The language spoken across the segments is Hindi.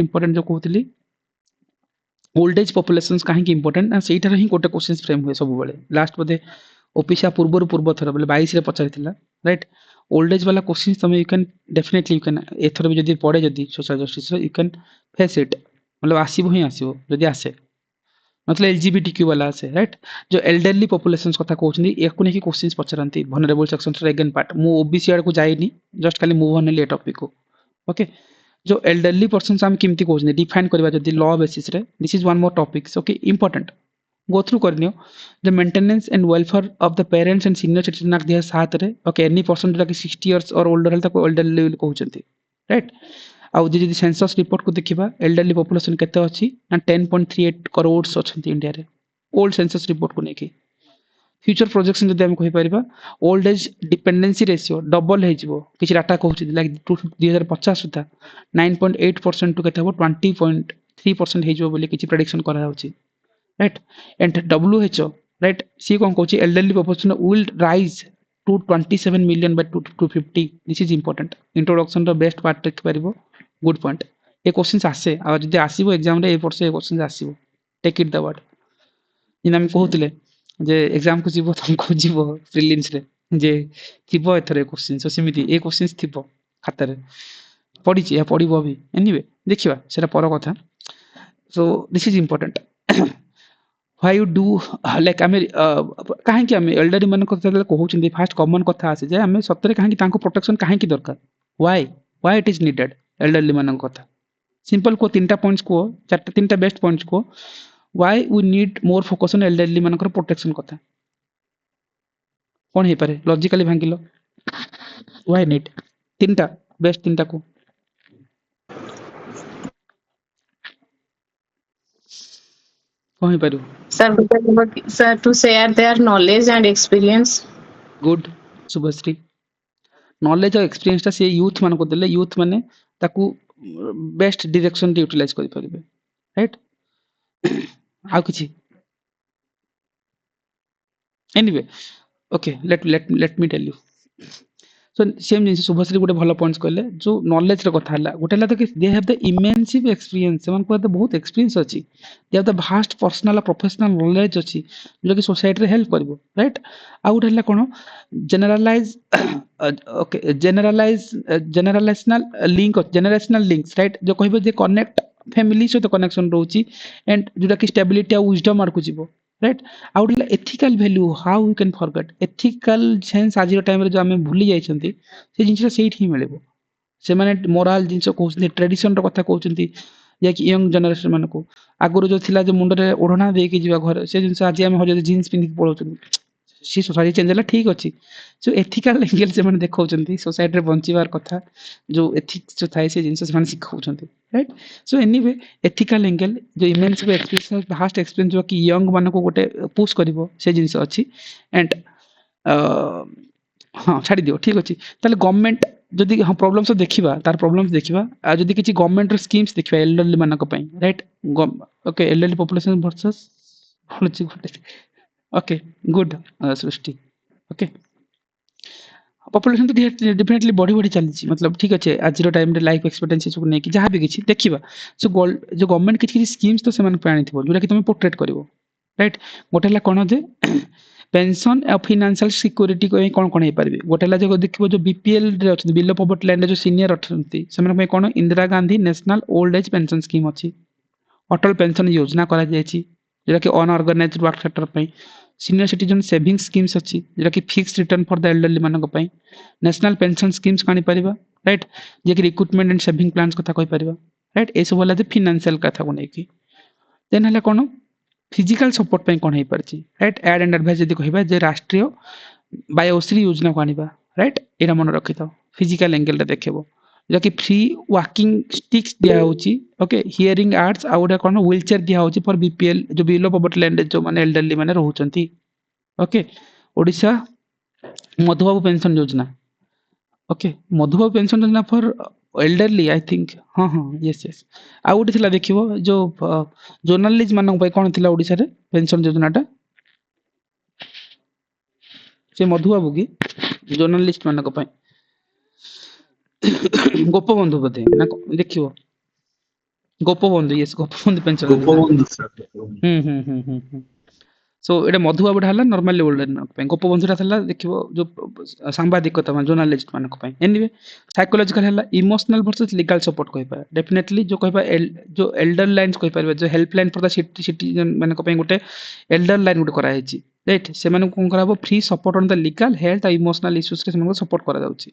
इंपोर्टेंट जो कहूली ओल्ड एज पॉपुलेशन कहीं इंपोर्टेंट ना सेटार ही गोटे क्वेश्चन फ्रेम हुए सब बेले लास्ट बोधे ओपिसा पूर्व थर बोले 22 रे पचारिथिला राइट ओल्ड एज वाला क्वेश्चन तुम you can definitely you can एथर भी जदी पड़े जदी social justice you can face it मतलब आसीबो ही आसीबो जदी आसे मतलब एलजीबीटीक्यू वाला आसे राइट जो एल्डरली पॉपुलेशंस कथा कहउछनी एकु नेकी क्वेश्चंस पचरंती vulnerable sections रे अगेन पार्ट मु ओबीसी आड़ को जाइनी जस्ट खाली मूव ऑन ले टॉपिक को ओके जो एल्डरली पर्सन्स हम केमती कहउछनी डिफाइन करबा जदी लॉ बेसिस रे this is one more topics okay important go through करनियो the maintenance and welfare of the parents and senior citizen act 2007 रे ओके एनी पर्सन जोटा कि 60 इयर्स और ओल्डर हेल ताको एल्डरली कहउछंती राइट आउ जदी सेंसस रिपोर्ट को देखिबा एल्डरली पॉपुलेशन केते अछि ना 10.38 करोड़ अछंती इंडिया रे ओल्ड सेंसस रिपोर्ट को नेकी फ्यूचर प्रोजेक्शन जदी हम कहि परिबा old age dependency ratio double हे जिवो किछि डाटा कहउछि लाइक 2050 सुधा 9.8% टू केते हो 20.3% हे जिवो बोली किछि प्रेडिक्शन करा होछि right and WHO right सी कोन कहउछि elderly population will rise to 27 million by 250 this is important introduction रो बेस्ट पार्ट देख परिबो गुड पॉइंट ए क्वेश्चंस आसे आ जदी आसीबो एग्जाम रे ए वर्ष ए क्वेश्चंस आसीबो take it the word in हम कहउतिले जे एग्जाम को जीवो तुमको जीवो प्रीलिम्स रे जे जीवो एथरे क्वेश्चंस समिति ए क्वेश्चंस थिबो खाता रे पढी छी या पढिबो भी एनीवे देखिबा सेरा पर कथा so this is important why you do like आमे काहे कि आमे एल्डरली मन कथा कहउछिन फास्ट कॉमन कथा आसे जे आमे सतरे काहे कि तांको प्रोटेक्शन काहे कि दरकार why it is needed elderly मन कथा सिंपल को तीनटा पॉइंट्स को चारटा तीनटा बेस्ट पॉइंट्स को why we need more focus on elderly मन प्रोटेक्शन कथा कोन हे पारे लॉजिकली भांगिलो why need तीनटा बेस्ट तीनटा को कोन हे पारू Sir, to share their knowledge and experience. Good Shubhashree knowledge और एक्सपीरियंस ता से यूथ मान को देले यूथ माने ताकू बेस्ट डायरेक्शन रे यूटिलाइज करि परिबे राइट आ किछि anyway okay let me tell you so same जिंस शुभश्री गोटे भलो पॉइंट्स कहले जो नॉलेज रे कथा हला गोटे हला तो कि दे हैव द इमेंसिव एक्सपीरियंस मन को बहुत एक्सपीरियंस अछि they have the vast personal professional knowledge अछि जो कि सोसाइटी रे हेल्प करबो राइट आ गोटे हला कोन generalise okay generational links right जो कहबो जे कनेक्ट फैमिली से तो कनेक्शन रहउची एंड जोटा कि स्टेबिलिटी आ विजडम आड़ को जीवो right out ethical value how you can forget ethical sense आज टाइम रे जो हमें भूली जाइछंती से जिंस सेठ ही मिलेबो से माने मोरल जिंस कहउछंती ट्रेडिशन रो कथा कहउछंती या कि यंग जनरेशन मन को आगुरो जो थिला जे मुंड रे ओढना दे के जीवा घर से जिंस आज हम हो जे जीन्स पिंधि पळौछंती सी सोसाइटी चेंज होला ठीक अछि सो एथिकल एंगल से माने देखौछंती सोसाइटी रे बंचिबार कथा जो एथिक्स जो थाए से जिंस से माने सिखौछंती right so anyway ethical angle जो इमेंस एक्सपीरियंस वास्ट एक्सपीरियंस जो कि यंग मान को गोटे पुश करिवो से जिंस अछि एंड हां छाडी दियो ठीक अछि ताले गवर्नमेंट जदी हम प्रॉब्लम्स देखिबा तार प्रॉब्लम्स देखिबा आ जदी किछि गवर्नमेंट रो स्कीम्स देखिबा एल्डरली मान को पई right okay elderly population versus okay good सृष्टि ओके पॉपुलेशन तो डेफिनेटली बढ़ी चली मतलब ठीक अच्छे आज टाइम रे लाइफ एक्सपेक्टेंसी सब नहीं कि जहाँ भी किसी देखिबा सो जो गवर्नमेंट किसी स्कीम्स तो सेमान पे आनिथिबो जोटा कि तुम पोर्ट्रेट करिवो राइट गोटे हला कोन जे पेंशन और फाइनेंशियल सिक्योरिटी को कोन कोन हे परबे गोटे हला जो देखिबो जो बीपीएल रे अछि बिलो पॉवर्टी लाइन रे जो सीनियर अछंती सेमान पे कोन Indira Gandhi national old age pension scheme अछि अटल पेंशन योजना करा जायछि जोटा कि अनऑर्गेनाइज्ड वर्क सेक्टर पे सीनियर सिटीजन सेविंग स्कीम्स अछि जोटा कि fix return for the elderly मान को पई नेशनल पेंशन स्कीम्स कानी परिबा राइट जे कि रिक्रूटमेंट एंड सेविंग प्लान्स कथा कहि परिबा राइट ए सब वाला जे फाइनेंशियल कथा को नेकी देन हला कोन फिजिकल सपोर्ट पे कोन हे परछि राइट एड एंड एडवाइस जदी कहिबा जे राष्ट्रीय बायोश्री योजना को आनिबा राइट एरा मन रखितो फिजिकल एंगल रे देखबो जो कि फ्री वॉकिंग स्टिक्स दिया होची ओके हियरिंग आर्ट्स आउडा कोन व्हील चेयर दिया होची फॉर बीपीएल जो बिलो पॉवर्टी लाइन जो माने एल्डरली माने रहउचंती ओके ओडिशा मधुबाबू पेंशन योजना ओके मधुबाबू पेंशन योजना फॉर एल्डरली आई थिंक हां हां यस आ उठी थिला देखिबो जो जर्नलिस्ट मानन पय कोन थिला ओडिसा रे पेंशन योजनाटा से मधुबाबू की जर्नलिस्ट मानन को पय गोपबंधु बधे ना देखिबो ଗୋପବନ୍ଧୁ yes ଗୋପବନ୍ଧୁ ପେନସନ ଯୋଜନା ଗୋପବନ୍ଧୁ ସାର୍। ସୋ ଏଇଟା ମଧୁବାବୁଟା ହେଲା ନର୍ମାଲି ଓଲ୍ଡ ଏଜ୍ ପାଇଁ ଗୋପବନ୍ଧୁଟା ଥିଲା ଦେଖିବ ଯୋଉ ସାମ୍ବାଦିକତା ମାନେ ଜର୍ଣ୍ଣାଲିଷ୍ଟ ମାନଙ୍କ ପାଇଁ ଏନିୱେ ସାଇକୋଲୋଜିକାଲ ହେଲା ଇମୋସନାଲ ଭର୍ସେସ ଲିଗାଲ ସପୋର୍ଟ କହିପାରିବା ଡେଫିନେଟଲି ଯୋଉ କହିବା ଯୋଉ ଏଲ୍ଡର ଲାଇନ୍ସ କହିପାରିବା ଯୋଉ ହେଲ୍ପ ଲାଇନ୍ ଫର ଦ ସିଟିଜେନ ମାନଙ୍କ ପାଇଁ ଗୋଟେ ଏଲ୍ଡର ଲାଇନ୍ ଗୋଟେ କରାଯାଇଛି ରାଇଟ୍ ସେମାନଙ୍କୁ କଣ କରାହବ free support on the legal health ଆଉ ଇମୋସନାଲ ଇସ୍ୟୁଜରେ ସେମାନଙ୍କୁ ସପୋର୍ଟ କରାଯାଉଛି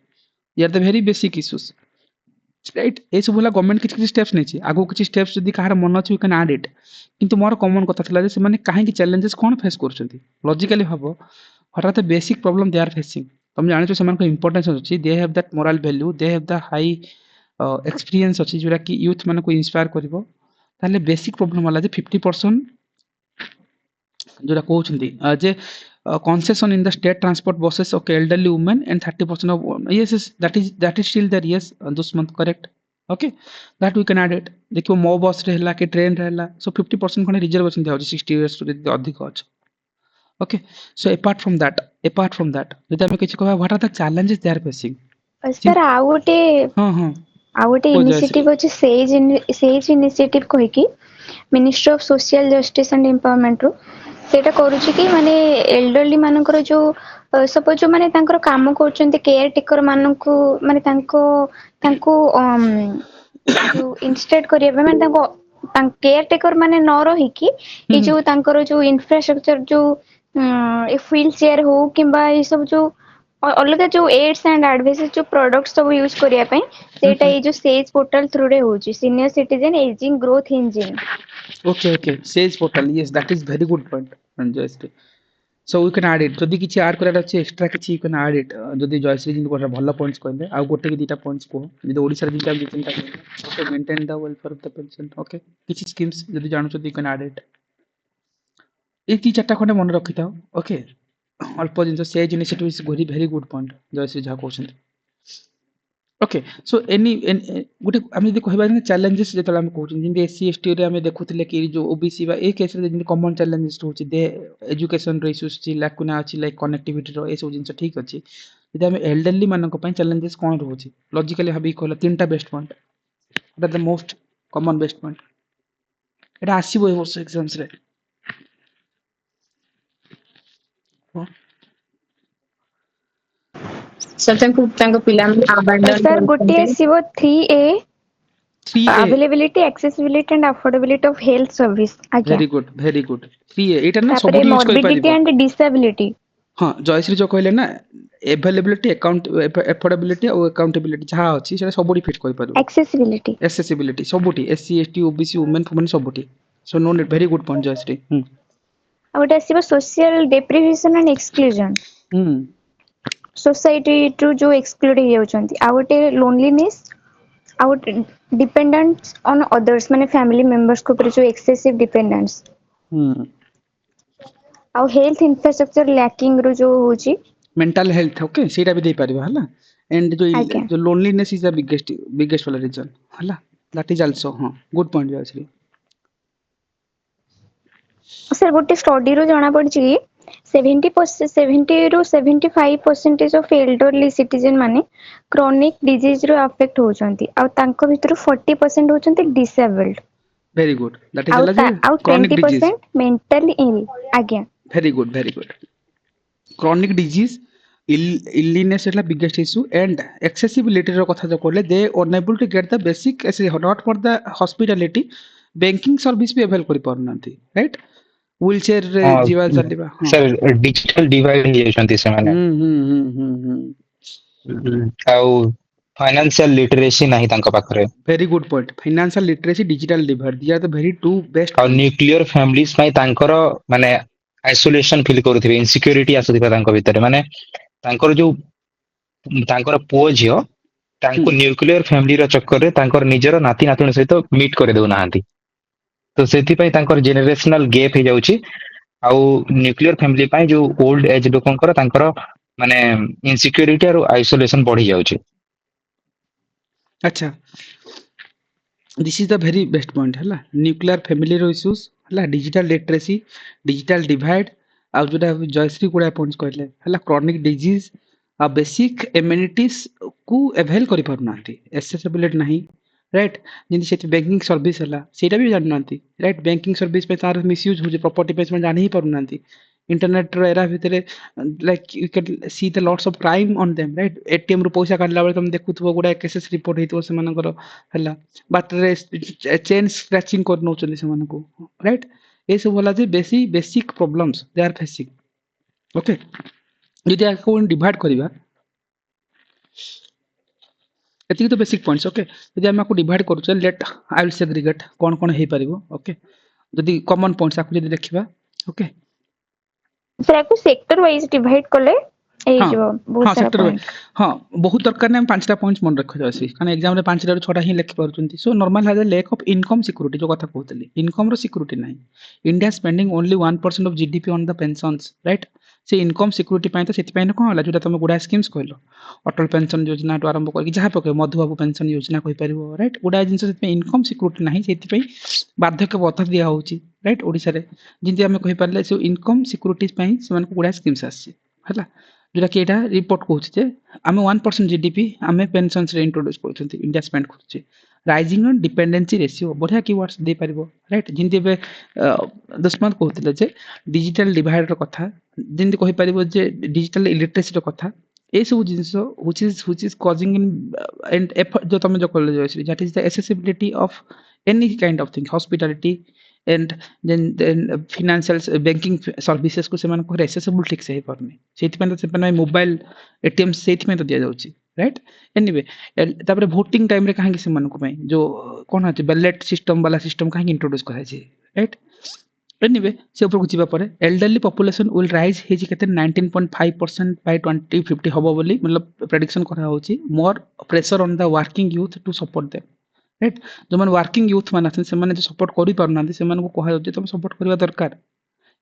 are the very basic issues right ଏସବୁ ହେଲା ଗଭର୍ଣ୍ଣମେଣ୍ଟ କିଛି କିଛି ଷ୍ଟେପ୍ସ ନେଇଛି ଆଗକୁ କିଛି ଷ୍ଟେପ୍ସ ଯଦି କାହାର ମନ ଅଛି ୟୁ କ୍ୟାନ୍ ଆଡ୍ ଇଟ୍ କିନ୍ତୁ ମୋର କମନ କଥା ଥିଲା ଯେ ସେମାନେ କାହିଁକି ଚ୍ୟାଲେଞ୍ଜେସ୍ କ'ଣ ଫେସ୍ କରୁଛନ୍ତି ଲଜିକାଲି ଭାବ what are the basic problem they are facing ତମେ ଜାଣିଛ ସେମାନଙ୍କ ଇମ୍ପୋର୍ଟାନ୍ସ ଅଛି they have that moral value they have the high experience ଅଛି ଯୋଉଟା କି ୟୁଥ୍ ମାନଙ୍କୁ ଇନ୍ସପାୟାର କରିବ ତାହେଲେ ବେସିକ୍ ପ୍ରୋବ୍ଲେମ୍ ହେଲା ଯେ 50% ଯୋଉଟା କହୁଛନ୍ତି ଯେ concession in the state transport buses of elderly women and 30% of yes that is still there yes this month correct okay that we can add it देखियो मो बस रे हला के ट्रेन रे हला so 50% खने रिजर्वेशन दिया 60 years to अधिक अछि okay so apart from that ଯଦି ଆମେ କିଛି कहबा what are the challenges they are facing sir ଆଉ ଗୋଟେ ହଁ ହଁ ଓ ଜୟଶ୍ରୀ ଇନିସିଏଟିଭ ଅଛି ସେଜ ଇନିସିଏଟିଭ କହିକି ministry of social justice and empowerment ରୁ ସେଇଟା କରୁଛି କି ମାନେ ଏଲ୍ଡରଲି ମାନଙ୍କର ଯୋଉ ସପୋଜ ଯୋଉ ମାନେ ତାଙ୍କର କାମ କରୁଛନ୍ତି କେୟାର ଟେକର ମାନଙ୍କୁ ମାନେ ତାଙ୍କୁ ଯୋଉ ଇନଷ୍ଟେଟ କରିବା ପାଇଁ ମାନେ ତାଙ୍କ କେୟାର ଟେକର ମାନେ ନ ରହିକି ଏଇ ଯୋଉ ତାଙ୍କର ଯୋଉ ଇନଫ୍ରାଷ୍ଟ୍ରକ୍ଚର ଯୋଉ ଏ ହ୍ୱିଲ ଚେୟାର ହଉ କିମ୍ବା ଏ ସବୁ ଯୋଉ ଅଲଗା ଯୋଉ ଏଡ୍ସ ଆଣ୍ଡ ଆଡଭାଇସେସ୍ ଯୋଉ ପ୍ରଡକ୍ଟ ସବୁ ୟୁଜ କରିବା ପାଇଁ ସେଇଟା ଏଇ ଯୋଉ ସେଜ ପୋର୍ଟାଲ ଥ୍ରୁ ରେ ହଉଛି senior citizen ageing growth engine okay sage portal yes that is very good point Jayashree so we can add it ଯଦି କିଛି add କରିବାର ଅଛି extra କିଛି you can add it ଯଦି ଜୟଶ୍ରୀ ଯେମିତି କହିଲା ଭଲ points କହିଲେ ଆଉ ଗୋଟେ କି ଦିଟା points କୁହ ଯଦି ଓଡ଼ିଶାରେ ଦିଟା ଦି ତିନିଟା କହିଲେ okay maintain the welfare of the patient okay କିଛି schemes ଯଦି ଜାଣୁଛନ୍ତି you can add it ଏଇ ଦି ଚାରିଟା ଖଣ୍ଡେ ମନେ ରଖିଥାଅ okay ଅଳ୍ପ ଜିନିଷ says initiative is very good point Jayashree ଯାହା କହୁଛନ୍ତି ଓକେ ସୋ ଗୋଟେ ଆମେ ଯଦି କହିବା ଚ୍ୟାଲେଞ୍ଜେସ୍ ଯେତେବେଳେ ଆମେ କହୁଛନ୍ତି ଯେମିତି ଏସ୍ ସି ଏସ୍ ଟି ରେ ଆମେ ଦେଖୁଥିଲେ କି ଯୋଉ ଓବିସି ବା ଏ କେସରେ ଯେମିତି କମନ ଚ୍ୟାଲେଞ୍ଜେସ୍ ରହୁଛି ଦେ ଏଜୁକେସନର ଇସ୍ୟୁସ୍ ଅଛି ଲାକୁନା ଅଛି ଲାଇକ୍ କନେକ୍ଟିଭିଟିର ଏସବୁ ଜିନିଷ ଠିକ୍ ଅଛି ଯଦି ଆମେ ଏଲ୍ଡରଲି ମାନଙ୍କ ପାଇଁ ଚ୍ୟାଲେଞ୍ଜେସ୍ କ'ଣ ରହୁଛି ଲଜିକାଲି ଭାବିକି କହିଲା ତିନିଟା ବେଷ୍ଟ ପଏଣ୍ଟ ଏଟା the most common best point ଏଟା ଆସିବ ଏ ବର୍ଷ ଏକ୍ସାମ୍ସରେ सर ତାଙ୍କ ପିଲାମାନେ abandon सर गोटे କରୁଛନ୍ତି आसीबो 3A 3A availability accessibility and affordability of health service आज्ञा very good 3A ଏଇଟା ନା तापरे ସବୁଠି ୟୁଜ୍ morbidity କରିପାରିବ and disability ହଁ ଜୟଶ୍ରୀ ଯୋଉ କହିଲେ ନା ଏଭେଲେବିଲିଟି ଏଫୋର୍ଡେବିଲିଟି ଆଉ ଆକାଉଣ୍ଟେବିଲିଟି ଯାହା ଅଛି ସେଟା ସବୁଠି ଫିଟ୍ କରିପାରିବ accessibility ଏସେସିବିଲିଟି ସବୁଠି ଏସସି ଏସଟି ଓବିସି ଓମେନ୍ ଫୁମେନ୍ ସବୁଠି so no very good point Jayashree आ गोटे आसीबो social deprivation and exclusion सोसाइटी टू जो एक्सक्लूड हो जाउछंती आ गोटे लोनलीनेस आ गोटे डिपेंडेंट ऑन अदर्स माने फैमिली मेंबर्स को ऊपर जो एक्सेसिव डिपेंडेंस आ हेल्थ इंफ्रास्ट्रक्चर लैकिंग रो जो होची मेंटल हेल्थ ओके ସେଇଟା ବି ଦେଇପାରିବା ହେଲା एंड आज्ञा जो लोनलीनेस इज द बिगेस्ट वाला रीजन ହେଲା दैट इज आल्सो हां गुड पॉइंट जयश्री सर गोटे स्टडी रो जाना पड़ची कि 70 ରୁ 75% ऑफ एल्डरली सिटीजन माने क्रोनिक डिजीज रो अफेक्ट होचंती आ तांको भितरु 40% होचंती disabled very good that is आउ होला जे क्रॉनिक डिजीज 20% मेंटली इल आज्ञा very good chronic disease illness is the biggest issue and accessibility रो कथा जो कहले they unable to get the basic not for the hospitality banking service भी avail करि पारनांती राइट व्हील चेयर रे जीवा चलिबा सर डिजिटल डिवाइड हे जाउछंती ସେମାନେ ଆଉ फाइनेंशियल लिटरेसी नाही तांका पाखरे very good point financial literacy digital divide they are the very two best और न्यूक्लियर फैमिलीज में तांकर माने आइसोलेशन फील करूथिबे इनसिक्योरिटी आसुथिबा तांको भितरे माने तांकर जो तांकर पुओ झियो तांको न्यूक्लियर फैमिली रो चक्कर रे तांकर निजर नाती नातुणी सहित मीट करे देउ नाहांती तो सेति पई तांकर जेनरेशनल गैप हे जाउची आउ न्यूक्लियर फैमिली पई जो ओल्ड एज लोकंकर तांकर माने इनसिक्योरिटी और आइसोलेशन बढ़ी जाउची अच्छा this is the very best point है न्यूक्लियर फैमिली रो इश्यूज है डिजिटल लिटरेसी डिजिटल डिवाइड आ जोटा जयश्री गुड़ा पॉइंट्स कहले है क्रॉनिक डिजीज आ बेसिक एम्यूनिटीज को एवेल करि पारनांती एक्सेसिबिलिटी नहीं राइट जेमती से बैंकिंग सर्विस है ସେଇଟା ବି ଜାଣିନାହାନ୍ତି राइट बैंकिंग सर्विस पे तार मिसयूज होଉଛି प्रॉपर्टी पे ସେମାନେ ଜାଣି ହିଁ ପାରୁନାହାନ୍ତି इंटरनेट रो एरा भितरे like you can see the lots of crime on them right ATM रू पैसा काढला बेले तुम देखुथबो गुडा केसेस रिपोर्ट हेतिबो सेमानकर हला बाटरे चेन स्क्रैचिंग कर नउचंदी सेमानको राइट ए सब होला जे basic problems they are facing okay यदि आको डिवाइड करिबा एतिक तो बेसिक पॉइंट्स ओके यदि हम आपको डिवाइड करूचे लेट आई विल सेग्रीगेट कोन कोन हे परिबो ओके यदि कॉमन पॉइंट्स आपको यदि देखिबा ओके सर को सेक्टर वाइज डिवाइड कले ए हाँ जो हाँ बहुत सारा सेक्टर पॉइंट हाँ बहुत दरकार ने हम पांचटा पॉइंट्स मन रखि जासी कारण एग्जाम रे पांचटा रो छटा ही लिखि पारुचंती so normal has lack of income security जो कथा कहतली इनकम रो सिक्योरिटी नाही India spending only 1% of GDP on the pensions right से इनकम सिक्योरिटी पाई तो सेति पाई न कोन होला जोटा तुम गुडा स्कीम्स कहलो अटल पेंशन योजना तो आरंभ करके जहाँ पके मधुबाबू पेंशन योजना कहि परिबो राइट गुडा जिंस सेति इनकम सिक्योरिटी नाही सेति पाई बाध्यक भत्ता दिया होउची राइट ओडिसा रे जिंति हम कहि परले से इनकम सिक्योरिटी पाई सेमान को गुडा स्कीम्स आसी हला जोटा कि एटा रिपोर्ट कहूची जे आमे 1% जीडीपी आमे पेंशन्स रे इंट्रोड्यूस करछंती इंडिया स्पेंड करछी राइजिंग ऑन डिपेंडेंसी रेशियो बढ़िया कीवर्ड्स दे पारिबो राइट जिंति बे दुष्मंत कहउतले जे डिजिटल डिवाइड रो कथा जिंति कहि पारिबो जे डिजिटल इलिटरेसी रो कथा ए सब जिंस which is causing in and जो तमे जो कहले जे that is the accessibility of any kind of thing hospitality and then financial banking services को सेमान को accessible ठीक से हे परनी सेति पे तो सेपन मोबाइल एटीएम सेति में तो दिया जाउची राइट एनीवे तापर वोटिंग टाइम रे काहे कि सेमान को पई जो कोन है बैलेट सिस्टम वाला सिस्टम काहे इंट्रोड्यूस करा छी राइट एनीवे से ऊपर को जीवा परे elderly population will rise hazy केते 19.5% बाय 2050 हबो बोली मतलब प्रेडिक्शन करा होची more pressure on the working youth to support them right जो मन वर्किंग यूथ मान आछन से माने जो सपोर्ट करि पारनांती से मान को कहा होची तुम सपोर्ट करबा दरकार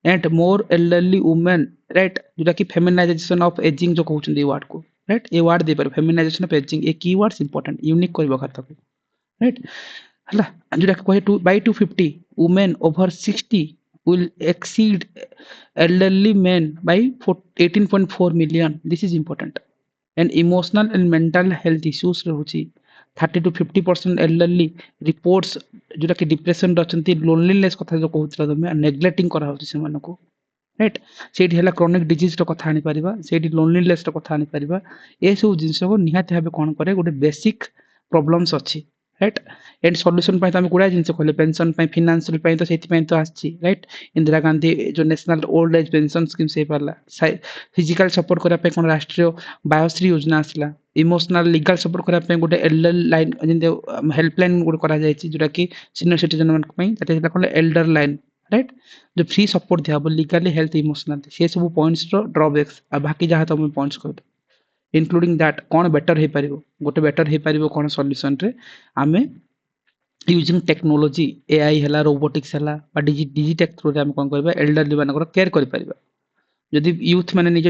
and more elderly women right जोटा कि फेमिनाइजेशन ऑफ एजिंग जो कहउछन वर्ड को राइट ए वर्ड दे पर feminization of ageing a keywords important unique करबा खाता को राइट हला जोटा कहे टू by 250 women over 60 will exceed elderly men by 18.4 million this is important and emotional and mental health issues रहुची 30 to 50% elderly reports जोटा कि डिप्रेशन रचंती लोनलीनेस कथा जो कहउतला तमे नेग्लेक्टिंग करा होची से मानको राइट सेठी हला क्रोनिक डिजीज रो कथा आनी परिबा सेठी लोनलीनेस रो कथा आनी परिबा ए सब जिंस को निहाते भाबे कोन करे गोटे बेसिक प्रॉब्लम्स अछि राइट एंड सॉल्यूशन पाई तमे गुडा जिंस कहले पेंशन पाई फाइनेंशियल पाई तो सेति पाई तो आछि राइट इंदिरा गांधी जो national old age pension scheme से पाला फिजिकल सपोर्ट करा पे कोन राष्ट्रीय बायोश्री योजना आसला इमोशनल लीगल सपोर्ट करा पे गोटे एल्डर लाइन जिंदे हेल्पलाइन गुड करा जायछि जोटा कि सीनियर सिटीजन मन पई तते कहले एल्डर लाइन राइट जो फ्री सपोर्ट दिया लीगली हेल्थ इमोशनल से सब पॉइंट्स रो ड्रॉबैक्स आ बाकी जहां तुम पॉइंट्स कहतो इंक्लूडिंग दैट कौन बेटर हे परिबो गोटे बेटर हे परिबो कौन सॉल्यूशन रे आमे यूजिंग टेक्नोलॉजी एआई हला रोबोटिक्स हला बा डिजिटेक थ्रू रे हम कोन करबा एल्डरली मानकर केयर करि परिबा जदि यूथ माने निज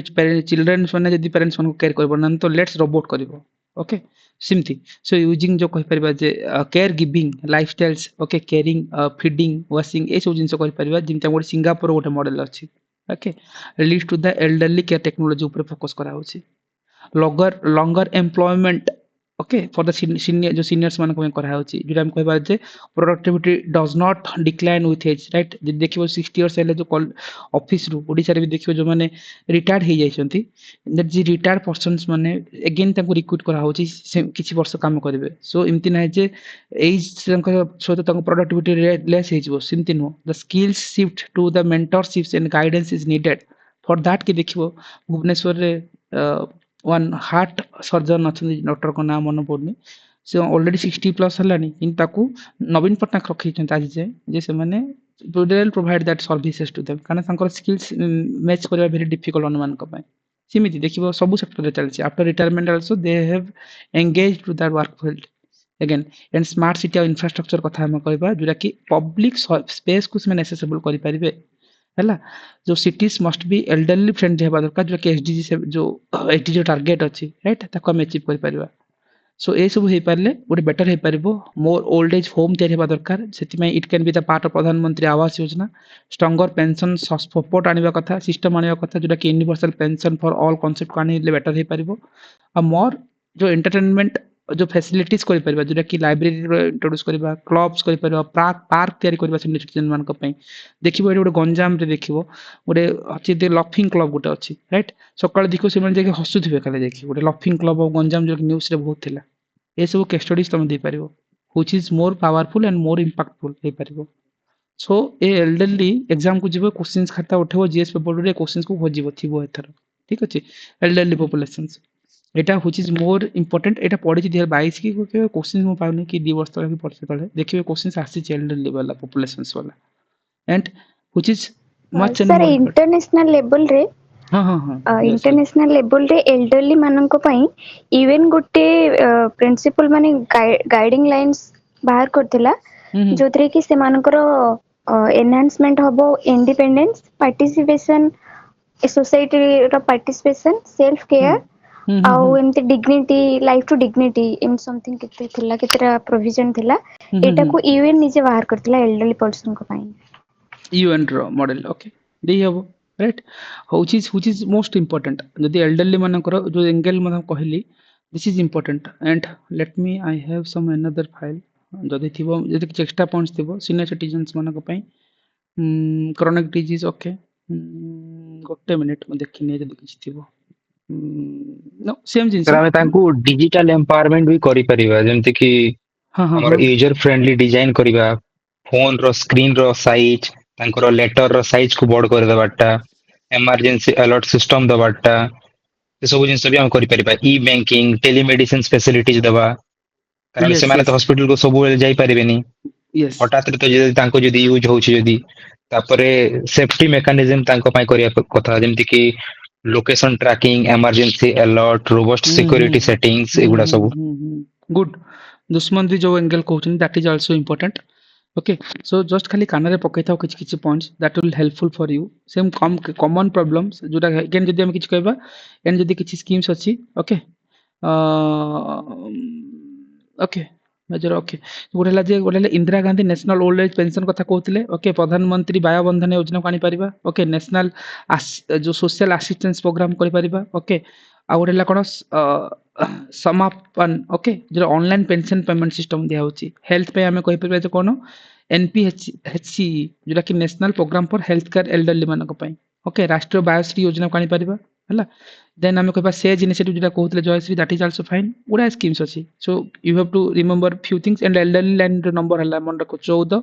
चिल्ड्रन माने जदि पेरेंट्स मन को केयर करबो नन तो लेट्स रोबोट करबो ओके सिम्पली सो यूजिंग जो कहि परिबा जे care giving lifestyles okay caring feeding washing ए सब जिंस करि परिबा जिनता गोटे सिंगापुर गोटे मॉडल अछि okay lead to the elderly care technology ऊपर फोकस करा होछि longer employment okay for the senior जो seniors मान को करा होची जो हम कहबा जे productivity does not decline with age right जे देखिबो 60 इयर्स हेले जो ऑफिस रु ओडिसा रे भी देखिबो जो माने रिटायर्ड हे जाइछंती दैट जी रिटायर्ड पर्सन्स माने अगेन ताको रिक्रूट करा होची किछि वर्ष काम करबे सो इमति नै जे एज सो ताको प्रोडक्टिविटी लेस हे जिवो सिमति no the skills shift to the mentorships and guidance is needed for that के देखिबो भुवनेश्वर रे वन हार्ट सर्जन अच्छे डॉक्टर को नाम मन पड़नी से ऑलरेडी 60 प्लस हलानी इन ताकू नवीन पटनायक रखी आज जे से माने will provide that services to them कारण तांकर स्किल्स मैच करबा वेरी डिफिकल्ट अनुमान को पाए सिमिति देखिबो सब सेक्टर रे चलछि after retirement also they have engage to that work field again and smart city और इंफ्रास्ट्रक्चर कथा हम कहबा जोरा कि पब्लिक स्पेस को से एक्सेसिबल करि परिबे हैला जो cities must be elderly friendly हेबा दरकार जो कि एसडीजी से जो एसडीजी टारगेट अछि राइट ताको हम अचीव कर परिबा सो ए सब हे पारले गोटे बेटर हे परिबो मोर ओल्ड एज होम तयार हेबा दरकार सेति में it can be the part of प्रधानमंत्री Awas Yojana stronger pension support आनिबा कथा सिस्टम आनिबा कथा जोटा कि universal pension for all concept को आनिले बेटर हे परिबो आ मोर जो एंटरटेनमेंट जो फैसिलिटीज कर परिबा जोटा कि लाइब्रेरी इंट्रोड्यूस करबा क्लब्स कर परिबा पार्क तयारी करबा सीनियर सिटीजन मान पई देखिबो एठी गोटे गंजाम रे देखिबो गोटे अछि दे लफिंग क्लब गोटे अछि राइट सकाळ देखिबो से माने जे हसुथिबे खाली देखि गोटे लफिंग क्लब ऑफ गंजाम जो न्यूज़ रे बहुत थिला ए सब केस स्टडीज तुम दे पारिबो which is more powerful and more impactful हे पारिबो सो ए एल्डरली एग्जाम को जीवो क्वेश्चंस खाता उठेबो जीएस पेपर रे क्वेश्चंस को खोजिबो थिबो एथर ठीक अछि एल्डरली पॉपुलेशंस এটা which is more important এটা পড়েছি 2022 কি क्वेश्चन ମୁଁ ପାଉନି କି 2 ବର୍ଷ ତଳେ କି ବର୍ଷେ ତଳେ ଦେଖିବେ क्वेश्चंस ଆସିଛି ଏଲ୍ଡରଲି वाला populations वाला and which is much and sir more important international ଲେବଲରେ ହଁ ହଁ ହଁ yes yes ଇଣ୍ଟରନ୍ୟାସନାଲ ଲେବଲରେ ଏଲ୍ଡରଲି ମାନଙ୍କ ପାଇଁ ୟୁଏନ୍ ଗୋଟେ ପ୍ରିନ୍ସିପଲ ମାନେ ଗାଇଡିଂ ଲାଇନ୍ସ ବାହାର କରିଥିଲା ହୁଁ ଯୋଉଥିରେ କି ସେମାନଙ୍କର ଏନହାନ୍ସମେଣ୍ଟ ହବ ଇଣ୍ଡିପେଣ୍ଡେନ୍ସ ପାର୍ଟିସିପେସନ सोसाइटीर पार्टिसिपेशन सेल्फ ହୁଁ केयर ହୁଁ ହୁଁ ଆଉ ହୁଁ ଏମିତି dignity life to dignity um something केते थिला केतेरा प्रोविजन थिला ହୁଁ एटा ହୁଁ को यूएन निजे बाहर करथिला एल्डरली पर्सन को ପାଇଁ UN ର ମଡେଲ ଓକେ ଦେଇ ହବ ରାଇଟ୍ ହଉଛି which is most important ଯଦି ଏଲ୍ଡରଲି ମାନଙ୍କର ଯୋଉ ଏଙ୍ଗେଲ ମୁଁ କହିଲି this is important and let me I have some another file ଯଦି ଥିବ ଯଦି କିଛି ଏକ୍ସଟ୍ରା ପଏଣ୍ଟସ ଥିବ ସିନିୟର ସିଟିଜେନ୍ସ ମାନଙ୍କ ପାଇଁ କ୍ରୋନିକ ଡିଜିଜ ଓକେ ଗୋଟେ ମିନିଟ ମୁଁ ଦେଖିନି ଯଦି କିଛି ଥିବ नो सेम जिंस ଆମେ ତାଙ୍କୁ ଡିଜିଟାଲ ଏମ୍ପାୱରମେଣ୍ଟ ବି କରିପାରିବା ଯେମିତି କି हाँ हाँ ଆମର गुड ୟୁଜର ଫ୍ରେଣ୍ଡଲି ଡିଜାଇନ କରିବା ଫୋନ ର ସ୍କ୍ରିନ ର ସାଇଜ ତାଙ୍କର ଲେଟର ର ସାଇଜ କୁ ବଡ କରିଦେବାଟା ଏମର୍ଜେନ୍ସି ଆଲର୍ଟ ସିଷ୍ଟମ ଦବାଟା ଏ ସବୁ ଜିନିଷ ବି ଆମେ କରିପାରିବା ଇ ବ୍ୟାଙ୍କିଙ୍ଗ ଟେଲିମେଡିସିନ ଫ୍ୟାସିଲିଟିଜ ଦେବା କାରଣ यस ସେମାନେ ତ यस ହସ୍ପିଟାଲ କୁ ସବୁବେଳେ ଯାଇପାରିବେନି यस ହଠାତ୍ ରେ ତ ଯଦି ତାଙ୍କୁ ଯଦି ୟୁଜ ହଉଛି ଯଦି ତାପରେ ସେଫଟି ମେକାନିଜମ ତାଙ୍କ ପାଇଁ କରିବା କଥା ଯେମିତି କି location tracking emergency alert robust security settings ଏଗୁଡା ସବୁ गुड दुश्मन भी जो एंगल कहउछन that is also important okay so just खाली कान रे पकई थाओ किछि किछि points that will helpful for you same common problems जोटा अगेन जदी हम किछि कहबा एंड जदी किछि स्कीम्स अछि ओके ओके मेजर ओके गोटे Indira Gandhi national old age pension कथा कहते ओके प्रधानमंत्री वाया बंधन योजना को आनीपर ओके नेशनल जो सोशल असिस्टेंस प्रोग्राम कर ओके आ गोटे कौन समापन ओके जो ऑनलाइन पेंशन पेमेंट सिस्टम दिया होची हेल्थ पे हमें कहि परबा जे कोन एनपीएचसी जोटा कि national programme for health care elderly मानक पई ओके राष्ट्रीय बायोश्री योजना को आनी परबा हला देन हमें कहबा सेज इनिशिएटिव जोटा कहउतले Jayashree that is also fine गुडा स्कीम्स अछि so you have to remember few things and elderly line number हला मन रखो 14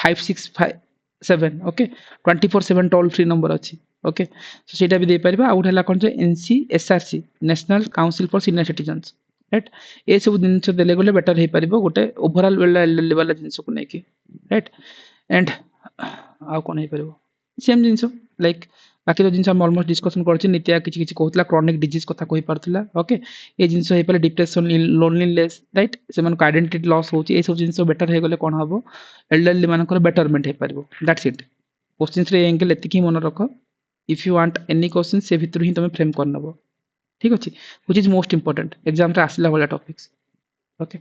5657 ओके 24/7 टोल फ्री नंबर अछि ओके सो सेटा भी दे परबा आउट हला कोन जे NCSRC national council for senior citizens right ए सब जिनिस देले गले बेटर हे परबो गोटे ओवरऑल एल्डरली वाला जिनिस को नै कि राइट एंड आ कोन हे परबो सेम जिनिस लाइक बाकी तो जिनिस हम ऑलमोस्ट डिस्कशन करछि नित्या किछि किछि कहउतला क्रॉनिक डिजीज कथा कहि पारथला ओके ए जिनिस हे पले डिप्रेशन लोनलीनेस राइट से मन को आइडेंटिटी लॉस होछि ए सब जिनिस बेटर हे गले कोन हबो एल्डरली मानकर बेटरमेंट हे परबो दैट्स इट क्वेश्चंस रे एंगल एतिकी मन रखो if you want any question से भितर ही तुम फ्रेम कर नबो ठीक अछि which is most important exam रे आसला वाला टॉपिक्स ओके